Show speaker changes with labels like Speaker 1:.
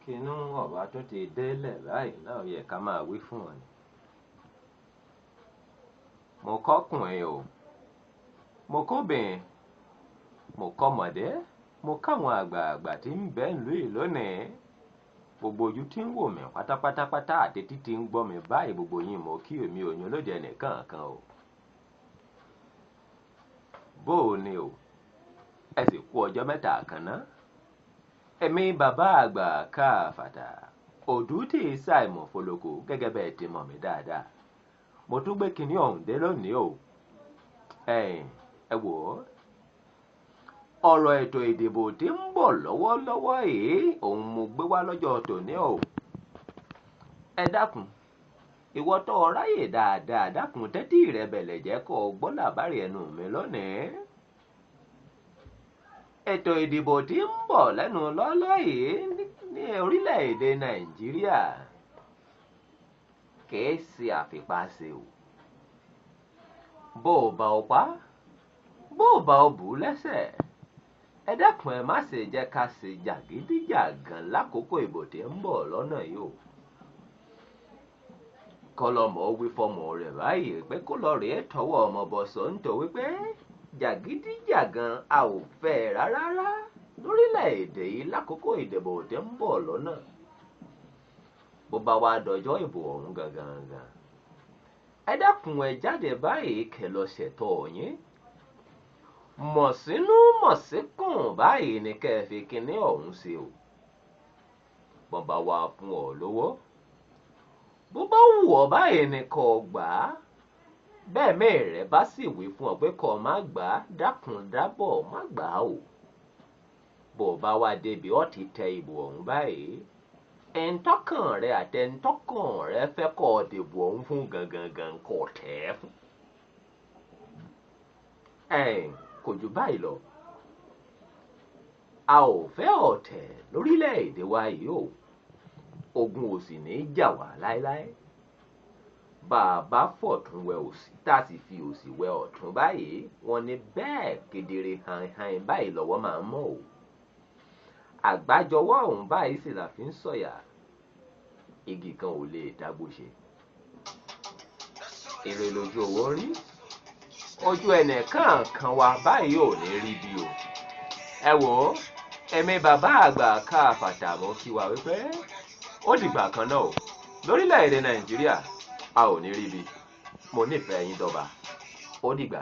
Speaker 1: Kínú ọ̀bá tó ti délẹ̀ báyìí náà yẹ ká máa wí fún wọn ni. Mo kọ́kùnrin o, mo kóbìnrin, mo kọ́mọdé, mo káwọn àgbààgbà tí ń bẹ ìlú yìí lónìí. Gbogbo ojú tí ń wò mí pátápátápátá àti títí ń gbọ́ mi báyìí, gbogbo yín mo kí èmi òyìn lóde ẹnìkan kan o. Bó o ní o, ẹ sì kú ọjọ́ mẹ́ta kan ná. Èmi bàbá Agba Kaafata òdú tí ṣàìmọ̀ fọlọ́kọ gẹ́gẹ́ bẹ́ẹ̀ ti mọ̀ mí dáadáa. Mo tún gbé kinní ọ̀hún dé lónìí o. Ẹ wò ó. Ọ̀rọ̀ ètò ìdìbò tí ń bọ̀ lọ́wọ́lọ́wọ́ yìí òun mo gbé wá lọ́jọ́ tòní o. Ẹ dákun, ìwọ tó ráyè dáadáa dákun tẹ́tí rẹ bẹ̀lẹ̀ jẹ́ kó gbọ́ làbárí ẹnu mi lónìí. Ètò ìdìbò tí ń bọ̀ lẹ́nu lọ́lọ́ yìí ní orílẹ̀-èdè Nàìjíríà kìí ṣe àfipáṣe o. Bó o bá o pa, bó o bá o bù lẹ́sẹ̀, ẹ dákun ẹ má ṣe jẹ́ ká ṣe jàgídíjàgan lákòókò ìbò tí ń bọ̀ lọ́nà yìí o. Kọ́lọ́mọ wí fọmọ rẹ̀ báyìí pé kó lọ rèé tọwọ́ ọmọ bọ̀sọ̀ nítorí pé jàgídíjàgan a ò fẹ́ rárá lórílẹ̀-èdè yìí lákòókò ìdìbò tí ń bọ̀ lọ́nà. Bó bá wá dọjọ́ ìbò ọ̀hún gangan, ẹ dákun ẹ jáde báyìí kẹ́ lọ ṣẹ̀tọ́ yín. Mọ̀sínú mọ̀síkùn báyìí ni kẹ́ ẹ fi kinní ọ̀hún ṣe o. Bọ́n bá wá fún ọ lówó, bó bá wù ọ́ báyìí ni kó gbà á. Bẹ́ẹ̀ mẹ́rẹ̀ bá sì wí fún ọ pé kó má gbà á, dákun dábọ̀ má gbà á o. Bó bá wá débi ọ ti tẹ ìbò ọ̀hún báyìí, ẹ̀ńtọ́kàn rẹ àtẹ̀ńtọ́kàn rẹ fẹ́ kó dìbò ọ̀hún fún gangan kó tẹ̀ ẹ́ fún. Kò jù báyìí lọ. A ò fẹ́ ọ̀tẹ̀ lórílẹ̀-èdè wa yìí o. Ogun ò sì ní jà wá láéláé. Bàbá fọ̀tún wẹ òsì tá a sì fi òsì wẹ ọ̀tún báyìí, wọ́n ní bẹ́ẹ̀ kedere hàn báyìí lọ́wọ́ máa ń mọ́ o. Àgbájọwọ́ ọ̀hún báyìí sì là fi ń sọ̀yà. Igi kan ò lè dágbó ṣe. Èrè lójú owó rí. Ojú ẹnìkan kan wa báyìí ò ní rí bí o. Ẹ wò ó, èmi bàbá Agba Kaafata mo kí wa wípé ó dìgbà kan náà o. Lórílẹ̀-èdè Nàìjíríà a ò ní rí bí. Mo nífẹ̀ẹ́ yín dọ́ba. Ó dìgbà.